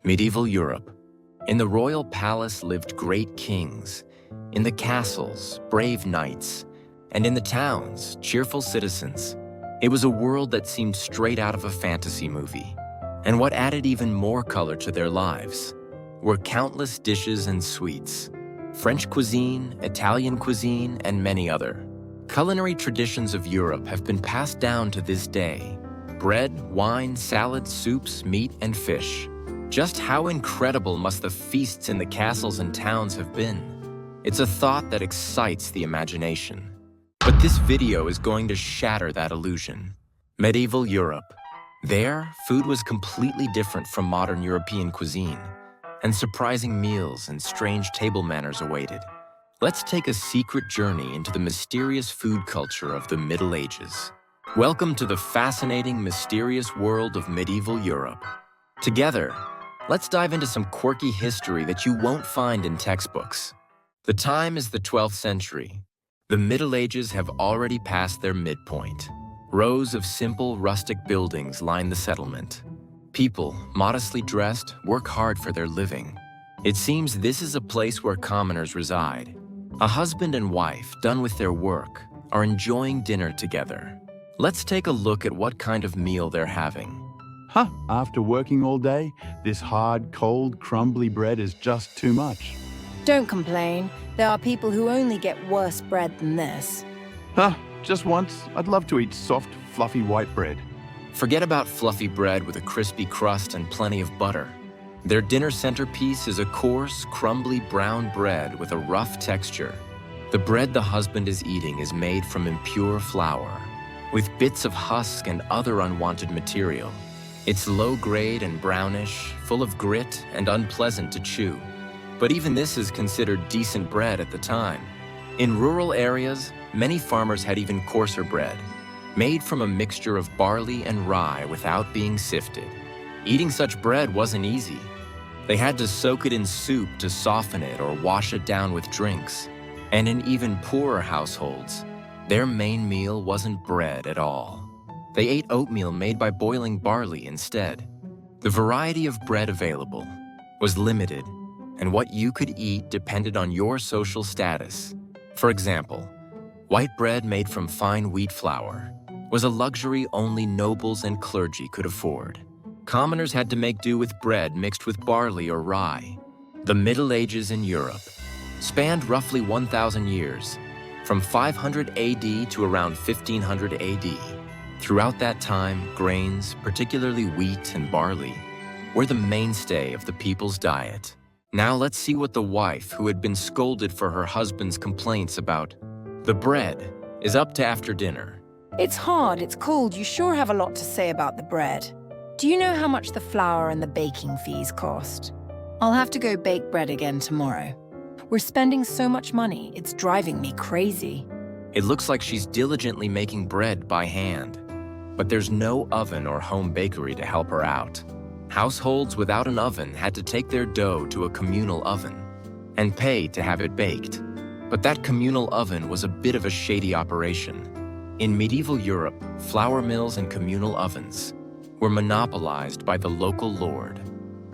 Medieval Europe. In the royal palace lived great kings. In the castles, brave knights. And in the towns, cheerful citizens. It was a world that seemed straight out of a fantasy movie. And what added even more color to their lives were countless dishes and sweets. French cuisine, Italian cuisine, and many other. Culinary traditions of Europe have been passed down to this day. Bread, wine, salads, soups, meat, and fish. Just how incredible must the feasts in the castles and towns have been? It's a thought that excites the imagination. But this video is going to shatter that illusion. Medieval Europe. There, food was completely different from modern European cuisine, and surprising meals and strange table manners awaited. Let's take a secret journey into the mysterious food culture of the Middle Ages. Welcome to the fascinating, mysterious world of medieval Europe. Together, let's dive into some quirky history that you won't find in textbooks. The time is the 12th century. The Middle Ages have already passed their midpoint. Rows of simple, rustic buildings line the settlement. People, modestly dressed, work hard for their living. It seems this is a place where commoners reside. A husband and wife, done with their work, are enjoying dinner together. Let's take a look at what kind of meal they're having. After working all day, this hard, cold, crumbly bread is just too much. Don't complain. There are people who only get worse bread than this. Just once, I'd love to eat soft, fluffy white bread. Forget about fluffy bread with a crispy crust and plenty of butter. Their dinner centerpiece is a coarse, crumbly brown bread with a rough texture. The bread the husband is eating is made from impure flour, with bits of husk and other unwanted material. It's low-grade and brownish, full of grit and unpleasant to chew. But even this is considered decent bread at the time. In rural areas, many farmers had even coarser bread, made from a mixture of barley and rye without being sifted. Eating such bread wasn't easy. They had to soak it in soup to soften it or wash it down with drinks. And in even poorer households, their main meal wasn't bread at all. They ate oatmeal made by boiling barley instead. The variety of bread available was limited, and what you could eat depended on your social status. For example, white bread made from fine wheat flour was a luxury only nobles and clergy could afford. Commoners had to make do with bread mixed with barley or rye. The Middle Ages in Europe spanned roughly 1,000 years, from 500 AD to around 1500 AD. Throughout that time, grains, particularly wheat and barley, were the mainstay of the people's diet. Now let's see what the wife, who had been scolded for her husband's complaints about the bread, is up to after dinner. It's hard, it's cold. You sure have a lot to say about the bread. Do you know how much the flour and the baking fees cost? I'll have to go bake bread again tomorrow. We're spending so much money, it's driving me crazy. It looks like she's diligently making bread by hand. But there's no oven or home bakery to help her out. Households without an oven had to take their dough to a communal oven and pay to have it baked. But that communal oven was a bit of a shady operation. In medieval Europe, flour mills and communal ovens were monopolized by the local lord.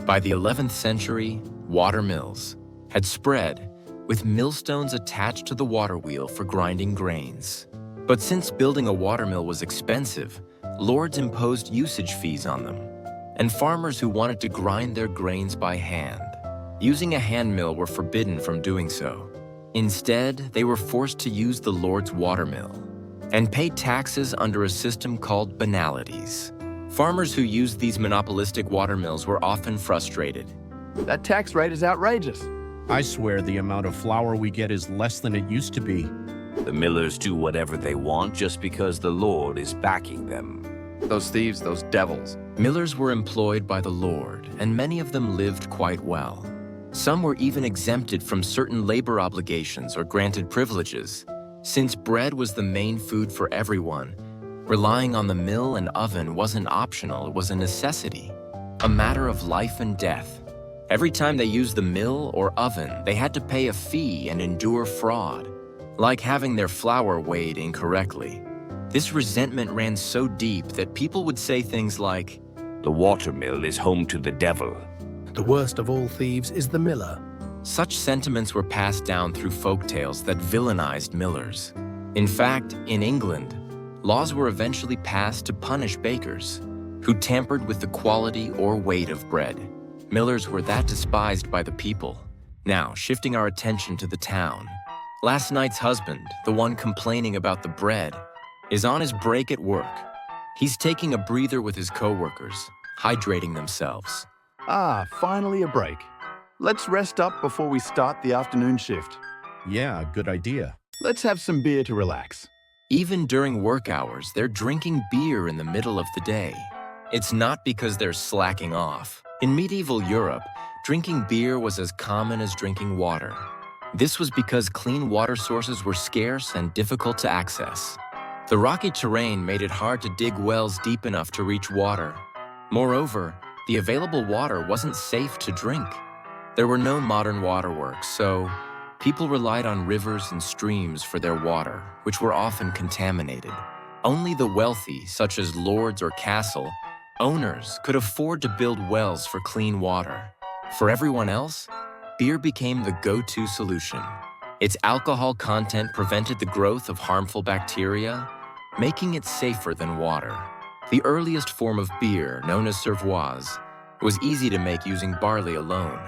By the 11th century, water mills had spread, with millstones attached to the water wheel for grinding grains. But since building a watermill was expensive, lords imposed usage fees on them, and farmers who wanted to grind their grains by hand, using a hand mill, were forbidden from doing so. Instead, they were forced to use the lord's watermill and pay taxes under a system called banalities. Farmers who used these monopolistic watermills were often frustrated. That tax rate is outrageous. I swear the amount of flour we get is less than it used to be. The millers do whatever they want just because the Lord is backing them. Those thieves, those devils. Millers were employed by the lord, and many of them lived quite well. Some were even exempted from certain labor obligations or granted privileges. Since bread was the main food for everyone, relying on the mill and oven wasn't optional, it was a necessity, a matter of life and death. Every time they used the mill or oven, they had to pay a fee and endure fraud, like having their flour weighed incorrectly. This resentment ran so deep that people would say things like, The watermill is home to the devil. The worst of all thieves is the miller. Such sentiments were passed down through folktales that villainized millers. In fact, in England, laws were eventually passed to punish bakers who tampered with the quality or weight of bread. Millers were that despised by the people. Now, shifting our attention to the town. Last night's husband, the one complaining about the bread, is on his break at work. He's taking a breather with his coworkers, hydrating themselves. Ah, finally a break. Let's rest up before we start the afternoon shift. Yeah, good idea. Let's have some beer to relax. Even during work hours, they're drinking beer in the middle of the day. It's not because they're slacking off. In medieval Europe, drinking beer was as common as drinking water. This was because clean water sources were scarce and difficult to access. The rocky terrain made it hard to dig wells deep enough to reach water. Moreover, the available water wasn't safe to drink. There were no modern waterworks, so people relied on rivers and streams for their water, which were often contaminated. Only the wealthy, such as lords or castle owners, could afford to build wells for clean water. For everyone else, beer became the go-to solution. Its alcohol content prevented the growth of harmful bacteria, making it safer than water. The earliest form of beer, known as cervoise, was easy to make using barley alone.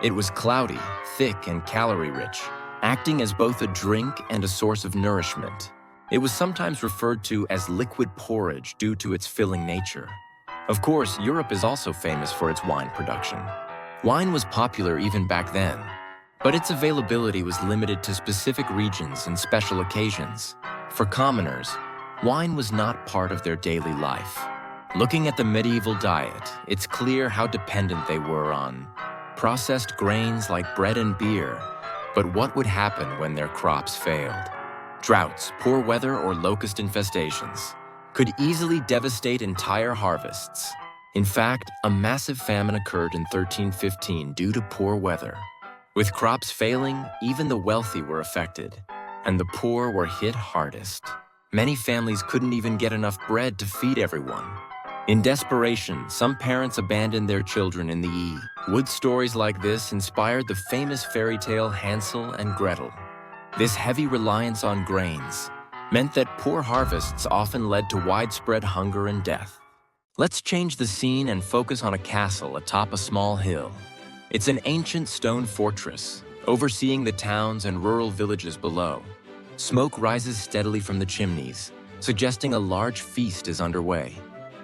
It was cloudy, thick, and calorie-rich, acting as both a drink and a source of nourishment. It was sometimes referred to as liquid porridge due to its filling nature. Of course, Europe is also famous for its wine production. Wine was popular even back then, but its availability was limited to specific regions and special occasions. For commoners, wine was not part of their daily life. Looking at the medieval diet, it's clear how dependent they were on processed grains like bread and beer. But what would happen when their crops failed? Droughts, poor weather, or locust infestations could easily devastate entire harvests. In fact, a massive famine occurred in 1315 due to poor weather. With crops failing, even the wealthy were affected, and the poor were hit hardest. Many families couldn't even get enough bread to feed everyone. In desperation, some parents abandoned their children in the Ee. Wood stories like this inspired the famous fairy tale Hansel and Gretel. This heavy reliance on grains meant that poor harvests often led to widespread hunger and death. Let's change the scene and focus on a castle atop a small hill. It's an ancient stone fortress, overseeing the towns and rural villages below. Smoke rises steadily from the chimneys, suggesting a large feast is underway.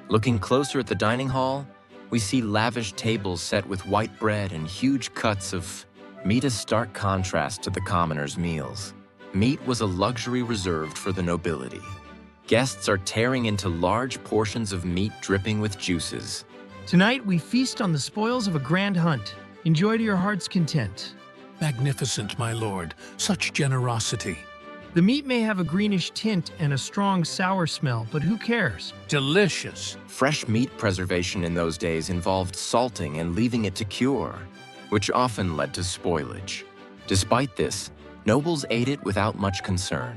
Looking closer at the dining hall, we see lavish tables set with white bread and huge cuts of meat, a stark contrast to the commoners' meals. Meat was a luxury reserved for the nobility. Guests are tearing into large portions of meat dripping with juices. Tonight we feast on the spoils of a grand hunt. Enjoy to your heart's content. Magnificent, my lord. Such generosity. The meat may have a greenish tint and a strong sour smell, but who cares? Delicious. Fresh meat preservation in those days involved salting and leaving it to cure, which often led to spoilage. Despite this, nobles ate it without much concern.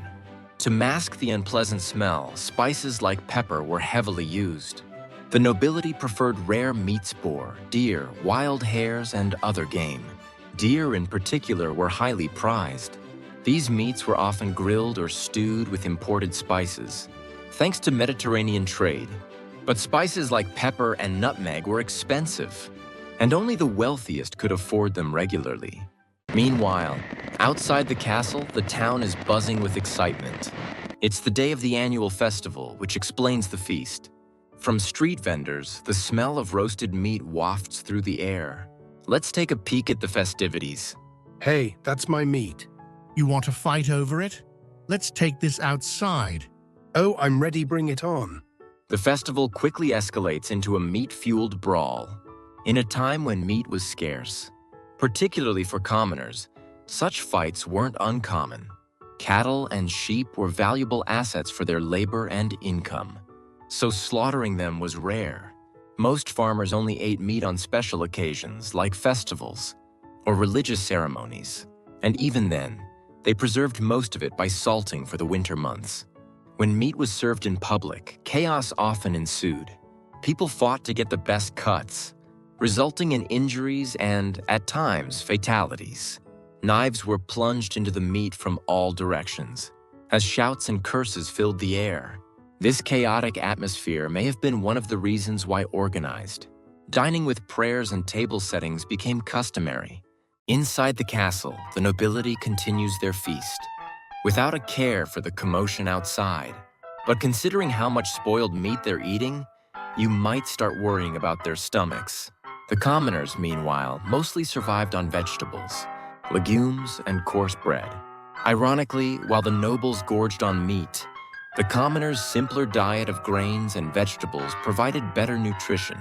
To mask the unpleasant smell, spices like pepper were heavily used. The nobility preferred rare meat boar, deer, wild hares, and other game. Deer in particular were highly prized. These meats were often grilled or stewed with imported spices, thanks to Mediterranean trade. But spices like pepper and nutmeg were expensive, and only the wealthiest could afford them regularly. Meanwhile, outside the castle, the town is buzzing with excitement. It's the day of the annual festival, which explains the feast. From street vendors, the smell of roasted meat wafts through the air. Let's take a peek at the festivities. Hey, that's my meat. You want to fight over it? Let's take this outside. Oh, I'm ready, bring it on. The festival quickly escalates into a meat-fueled brawl. In a time when meat was scarce, particularly for commoners, such fights weren't uncommon. Cattle and sheep were valuable assets for their labor and income, so slaughtering them was rare. Most farmers only ate meat on special occasions like festivals or religious ceremonies, and even then, they preserved most of it by salting for the winter months. When meat was served in public, chaos often ensued. People fought to get the best cuts, resulting in injuries and, at times, fatalities. Knives were plunged into the meat from all directions, as shouts and curses filled the air. This chaotic atmosphere may have been one of the reasons why organized dining with prayers and table settings became customary. Inside the castle, the nobility continues their feast, without a care for the commotion outside. But considering how much spoiled meat they're eating, you might start worrying about their stomachs. The commoners, meanwhile, mostly survived on vegetables, legumes, and coarse bread. Ironically, while the nobles gorged on meat, the commoners' simpler diet of grains and vegetables provided better nutrition.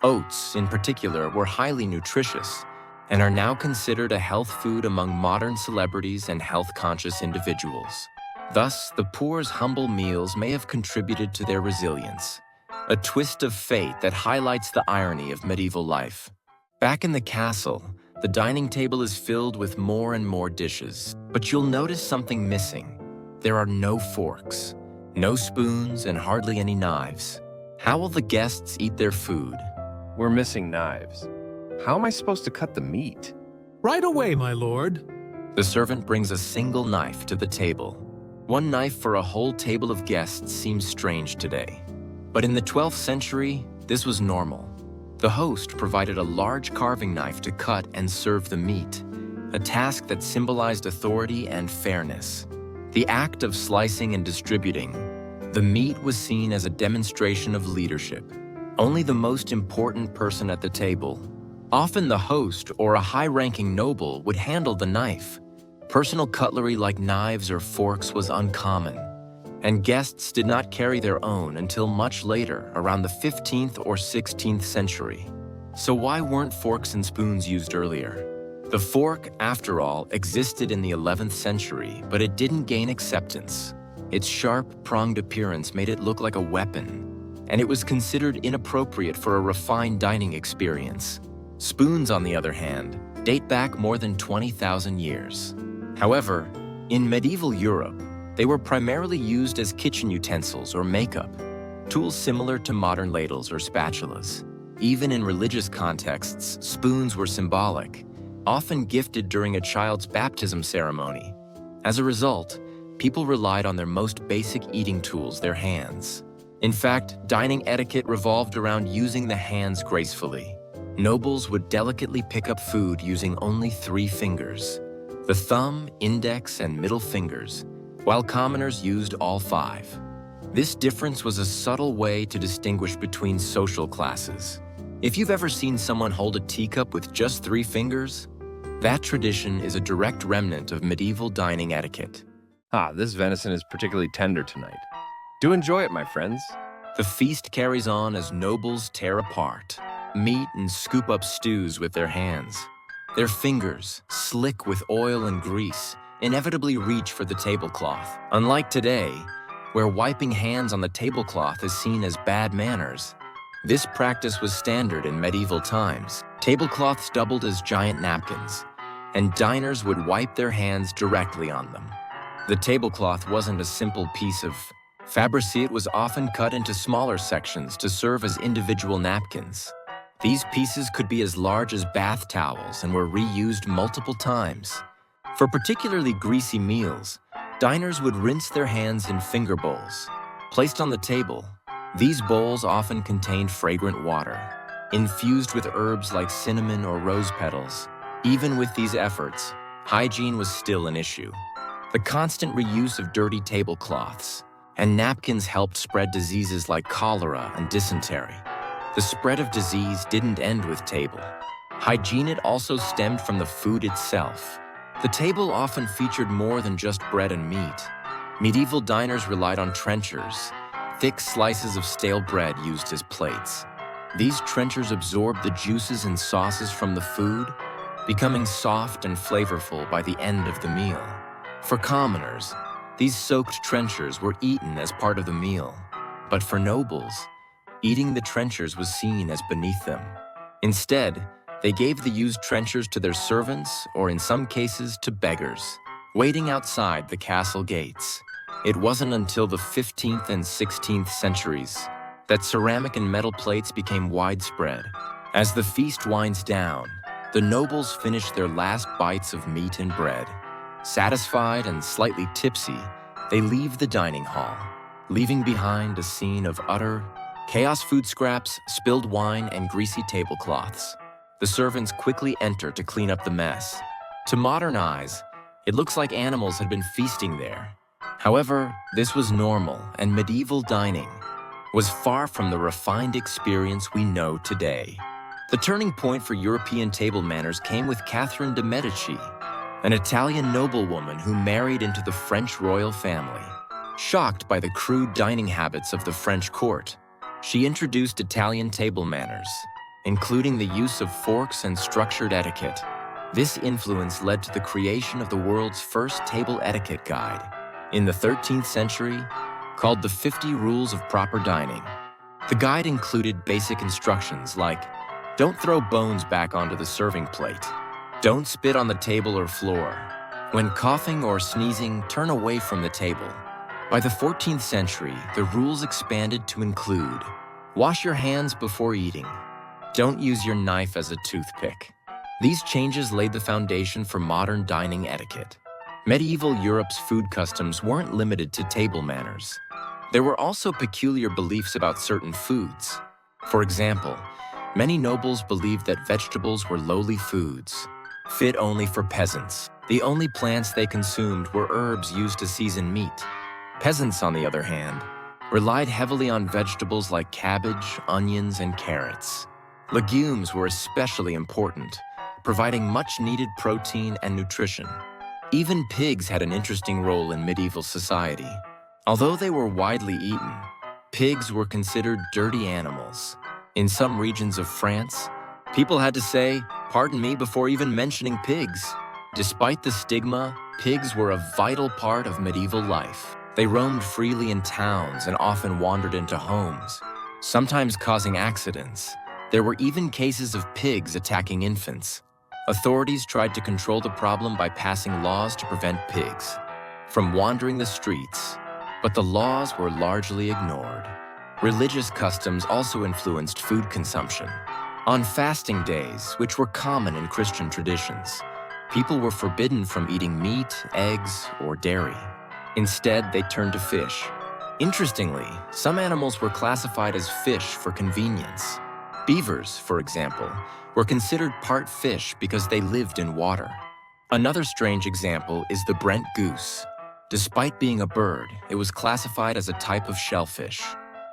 Oats, in particular, were highly nutritious and are now considered a health food among modern celebrities and health-conscious individuals. Thus, the poor's humble meals may have contributed to their resilience, a twist of fate that highlights the irony of medieval life. Back in the castle, the dining table is filled with more and more dishes, but you'll notice something missing. There are no forks, no spoons, and hardly any knives. How will the guests eat their food? We're missing knives. How am I supposed to cut the meat? Right away, my lord. The servant brings a single knife to the table. One knife for a whole table of guests seems strange today. But in the 12th century, this was normal. The host provided a large carving knife to cut and serve the meat, a task that symbolized authority and fairness. The act of slicing and distributing the meat was seen as a demonstration of leadership. Only the most important person at the table, often the host or a high-ranking noble, would handle the knife. Personal cutlery like knives or forks was uncommon, and guests did not carry their own until much later, around the 15th or 16th century. So why weren't forks and spoons used earlier? The fork, after all, existed in the 11th century, but it didn't gain acceptance. Its sharp, pronged appearance made it look like a weapon, and it was considered inappropriate for a refined dining experience. Spoons, on the other hand, date back more than 20,000 years. However, in medieval Europe, they were primarily used as kitchen utensils or makeup, tools similar to modern ladles or spatulas. Even in religious contexts, spoons were symbolic, often gifted during a child's baptism ceremony. As a result, people relied on their most basic eating tools, their hands. In fact, dining etiquette revolved around using the hands gracefully. Nobles would delicately pick up food using only 3 fingers, the thumb, index, and middle fingers, while commoners used all 5. This difference was a subtle way to distinguish between social classes. If you've ever seen someone hold a teacup with just 3 fingers, that tradition is a direct remnant of medieval dining etiquette. This venison is particularly tender tonight. Do enjoy it, my friends. The feast carries on as nobles tear apart meat and scoop up stews with their hands. Their fingers, slick with oil and grease, inevitably reach for the tablecloth. Unlike today, where wiping hands on the tablecloth is seen as bad manners, this practice was standard in medieval times. Tablecloths doubled as giant napkins, and diners would wipe their hands directly on them. The tablecloth wasn't a simple piece of fabric. It was often cut into smaller sections to serve as individual napkins. These pieces could be as large as bath towels and were reused multiple times. For particularly greasy meals, diners would rinse their hands in finger bowls. Placed on the table, these bowls often contained fragrant water, infused with herbs like cinnamon or rose petals. Even with these efforts, hygiene was still an issue. The constant reuse of dirty tablecloths and napkins helped spread diseases like cholera and dysentery. The spread of disease didn't end with table. Hygiene also stemmed from the food itself. The table often featured more than just bread and meat. Medieval diners relied on trenchers, thick slices of stale bread used as plates. These trenchers absorbed the juices and sauces from the food, becoming soft and flavorful by the end of the meal. For commoners, these soaked trenchers were eaten as part of the meal. But for nobles, eating the trenchers was seen as beneath them. Instead, they gave the used trenchers to their servants, or in some cases to beggars, waiting outside the castle gates. It wasn't until the 15th and 16th centuries that ceramic and metal plates became widespread. As the feast winds down, the nobles finish their last bites of meat and bread. Satisfied and slightly tipsy, they leave the dining hall, leaving behind a scene of utter chaos: food scraps, spilled wine, and greasy tablecloths. The servants quickly enter to clean up the mess. To modern eyes, it looks like animals had been feasting there. However, this was normal, and medieval dining was far from the refined experience we know today. The turning point for European table manners came with Catherine de' Medici, an Italian noblewoman who married into the French royal family. Shocked by the crude dining habits of the French court, she introduced Italian table manners, including the use of forks and structured etiquette. This influence led to the creation of the world's first table etiquette guide in the 13th century, called the 50 Rules of Proper Dining. The guide included basic instructions like, don't throw bones back onto the serving plate. Don't spit on the table or floor. When coughing or sneezing, turn away from the table. By the 14th century, the rules expanded to include, wash your hands before eating. Don't use your knife as a toothpick. These changes laid the foundation for modern dining etiquette. Medieval Europe's food customs weren't limited to table manners. There were also peculiar beliefs about certain foods. For example, many nobles believed that vegetables were lowly foods, fit only for peasants. The only plants they consumed were herbs used to season meat. Peasants, on the other hand, relied heavily on vegetables like cabbage, onions, and carrots. Legumes were especially important, providing much-needed protein and nutrition. Even pigs had an interesting role in medieval society. Although they were widely eaten, pigs were considered dirty animals. In some regions of France, people had to say, "Pardon me," before even mentioning pigs. Despite the stigma, pigs were a vital part of medieval life. They roamed freely in towns and often wandered into homes, sometimes causing accidents. There were even cases of pigs attacking infants. Authorities tried to control the problem by passing laws to prevent pigs from wandering the streets, but the laws were largely ignored. Religious customs also influenced food consumption. On fasting days, which were common in Christian traditions, people were forbidden from eating meat, eggs, or dairy. Instead, they turned to fish. Interestingly, some animals were classified as fish for convenience. Beavers, for example, were considered part fish because they lived in water. Another strange example is the Brent goose. Despite being a bird, it was classified as a type of shellfish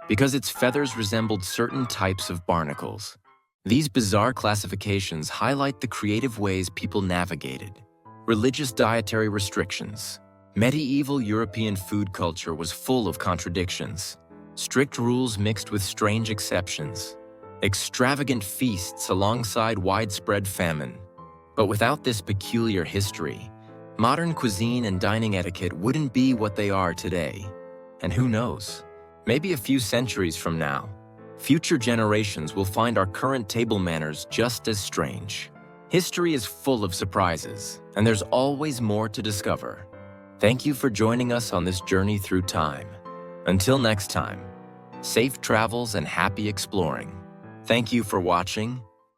because its feathers resembled certain types of barnacles. These bizarre classifications highlight the creative ways people navigated religious dietary restrictions. Medieval European food culture was full of contradictions. Strict rules mixed with strange exceptions. Extravagant feasts alongside widespread famine. But without this peculiar history, modern cuisine and dining etiquette wouldn't be what they are today. And who knows, maybe a few centuries from now, future generations will find our current table manners just as strange. History is full of surprises, and there's always more to discover. Thank you for joining us on this journey through time. Until next time, safe travels and happy exploring. Thank you for watching,